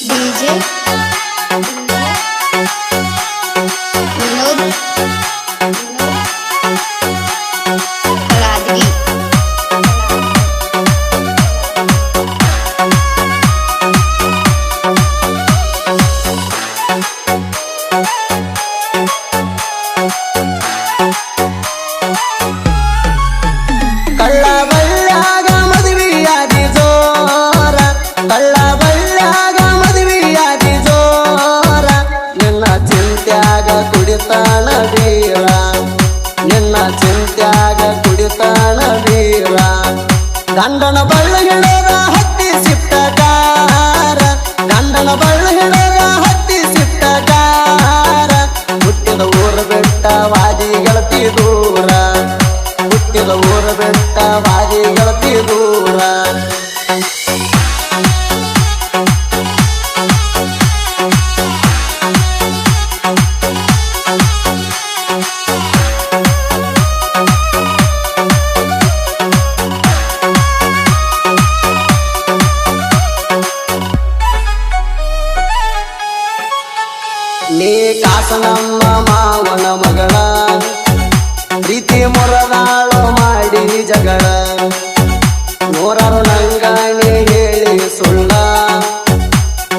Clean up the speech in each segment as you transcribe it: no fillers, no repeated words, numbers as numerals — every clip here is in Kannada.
DJ Vinod Kaladri ಕಳ್ಳ ಬಳ್ಳಾಗ ಮದುವೆಯಾಗಿ ಜೋರ ಕಳ್ಳ ಬಳ್ಳಾಗ ಮದುವೆಯಾಗಿ ಜೋರ ನಿನ್ನ ಚಿಂತ್ಯಾಗ ಕುಡಿತಾನ ಬೀರ ನಿನ್ನ ಚಿಂತ್ಯಾಗ ಕುಡಿತಾನ ಬೀರ ಗಂಡನ ಬಳ್ಳ ಹಿಡದ ಹತ್ತಿ ಸಿಟ್ಟಗಾರ ಗಂಡನ ಬಳ್ಳ ಹಿಡದ ಹತ್ತಿ ಸಿಟ್ಟಗಾರ ಹುಟ್ಟಿದ ಊರ ಬೆಟ್ಟ ವಾದಿ ಗೆಳತಿ ದೂರ ಹುಟ್ಟಿದ ಊರ ಬೆಟ್ಟ ವಾದಿ ಗೆಳತಿ ದೂರ ನೀ ಕಾಸ ನಮ್ಮ ಮಾವನ ಮಗಳ ಪ್ರೀತಿ ಮುರದಾಳು ಮಾಡಿ ಜಗಳ ನೂರಾರು ನಂಗಾಣಿ ಹೇಳಿ ಸುಳ್ಳ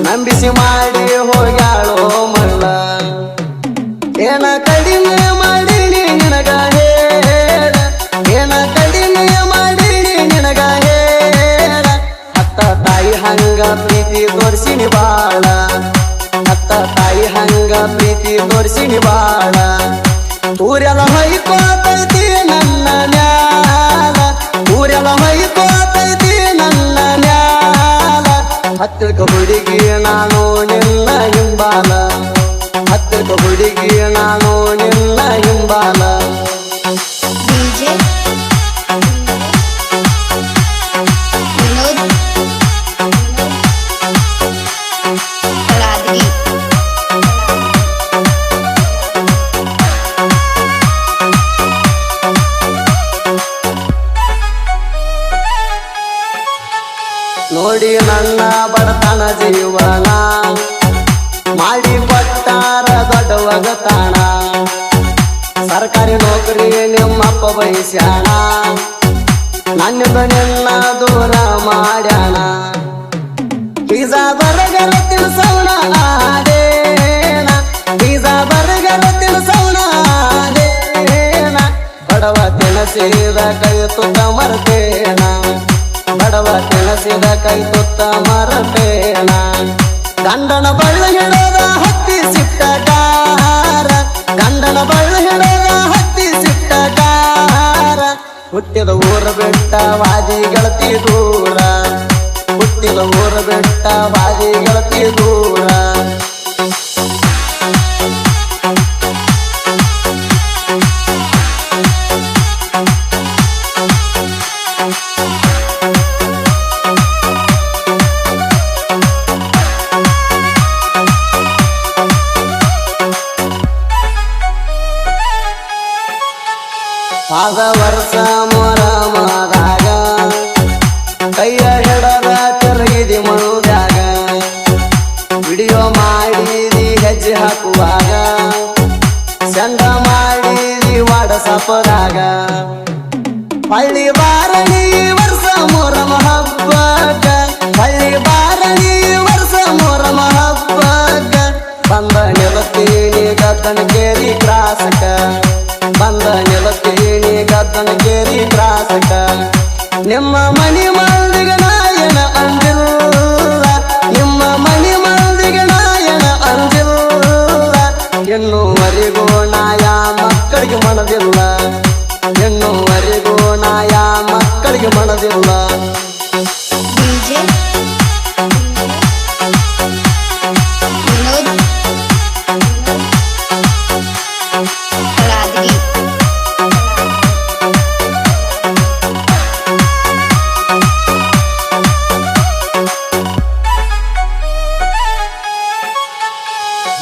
ನಂಬಿಸಿ ಮಾಡಿ ಹೋಗ್ಯಾಳೋ ಮಳ್ಳ ಏನ ಕಡಿಮೆ ಮಾಡೀನಿ ನಿನಗ ಹೇಳ ಏನ ಕಡಿಮೆ ಮಾಡೀನಿ ನಿನಗ ಹೇಳ ಅತ್ತ ತಾಯಿ ಹಂಗ ಪ್ರೀತಿ ತೋರಿಸಿನಿ ಬಾಳ ಅತ್ತ ತಾಯಿ ಹಂಗ ಪ್ರೀತಿ ತೋರಿಸಿನಿ ಬಾಳ ಊರೆಲ್ಲ ಹೊಯ್ಕೋತೈತಿ ನನ್ನ ನ್ಯಾಲ ಊರೆಲ್ಲ ಹೊಯ್ಕೋತೈತಿ ನನ್ನ ನ್ಯಾಲ ಹತ್ತಿರ ಹುಡುಗಿ ನಾನು ನಿನ್ನ ಹಿಂಬಾಲ ಹತ್ತಿರ ಹುಡುಗಿ ನಾನು ನಿನ್ನ ಹಿಂಬಾಲ DJ Vinod Kaladri ನೋಡಿ ನನ್ನ ಬಡತನ ಜೀವನ ಮಾಡಿ ಕೊಟ್ಟಾರ ದೊಡ್ಡ ಒಗತಾಣ ಸರ್ಕಾರಿ ನೌಕರಿ ನಿಮ್ಮಪ್ಪ ಬಯಸ್ಯಾಣ ನನ್ನಿಂದ ನಿನ್ನ ದೂರ ಮಾಡ್ಯಾಣ ಪಿಜಾ ಬರ್ಗರ ತಿಳ್ಸವಣ ಆದೇನ ಪಿಜಾ ಬರ್ಗರ ತಿಳ್ಸವಣ ಆದೇನ ಬಡವ ತಿಳಸಿದ ಕೈ ತುತ್ತ ಮರ್ತೇನ ಬಡವ ತಿಳಸಿದ ಕೈ ತುತ್ತ ಮರಬೇಣ ಗಂಡನ ಬಳ್ಳ ಹಿಡದ ಹತ್ತಿ ಸಿಟ್ಟಗಾರ ಗಂಡನ ಬಳ್ಳ ಹಿಡದ ಹತ್ತಿ ಸಿಟ್ಟಗಾರ ಹುಟ್ಟಿದ ಊರ ಬೆಟ್ಟ ವಾದಿ ಗೆಳತಿ ದೂರ ಹುಟ್ಟಿದ ಊರ ಬೆಟ್ಟ ವಾದಿ ಗೆಳತಿ ದೂರ ಆದ ವರ್ಷ ಮೊರಮದಾಗ ಕೈಯ ಹಿಡದ ತಿರುಗಿದಿ ಮನುದಾಗ ವಿಡಿಯೋ ಮಾಡಿದಿ ಹೆಜ್ಜೆ ಹಾಕುವಾಗ ಚಂದ ಮಾಡಿದಿ ವಾಟ್ಸಪ್ದಾಗ ಹಳ್ಳಿ ಬಾರಣಿ ವರ್ಷ ಮೊರಮ ಹಬ್ಬಕ್ಕ ಹಳ್ಳಿ ಬಾರಣಿ ವರ್ಷ ಮೊರಮ ಹಬ್ಬಕ್ಕ ಬಂದ ನಿಲತೀನಿ ಗದ್ದನ ಕೇರಿ ಕ್ರಾಸಕ ಬಂದ ನಿಲತೀನಿ ಗದ್ದನ ಕೇರಿ ಕ್ರಾಸಕ ನಿಮ್ಮ ಮನಿ ಮಂದಿಗ ನಾಯನ ಅಂದಿಲ್ಲ ನಿಮ್ಮ ಮನಿ ಮಂದಿಗ ನಾಯನ ಅಂದಿಲ್ಲ ಇನ್ನೂವರೆಗೂ ನಾಯ ಮಕ್ಕಳಿಗೆ ಮನದಿಲ್ಲ ಇನ್ನೂವರೆಗೂ ನಾಯ ಮಕ್ಕಳಿಗೆ ಮನದಿಲ್ಲ DJ Vinod Kaladri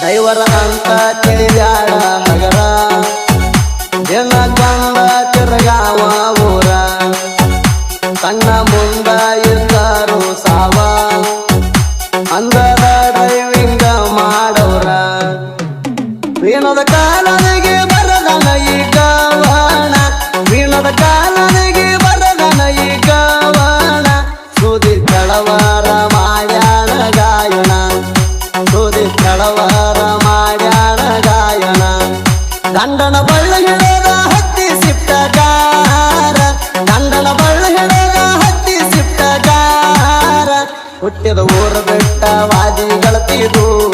ದೈವರ ಅಂತ ತಿಳಿಯಾಡ ಹಗರ ಜನ ಕಂದ ತಿರುಗಾವ ಊರ ಕಣ್ಣ ಮುಂದ ಇದ್ದರು ಸಾವ ಅಂದದ ಗಂಡನ ಬಳ್ಳ ಹಿಡದ ಹತ್ತಿ ಸಿಪ್ಟಗಾರ ಗಂಡನ ಬಳ್ಳ ಹಿಡದ ಹತ್ತಿ ಸಿಪ್ಟಗಾರ ಹುಟ್ಟಿದ ಊರ ಬೆಟ್ಟ ವಾದಿ ಗಳತಿ ದೂರ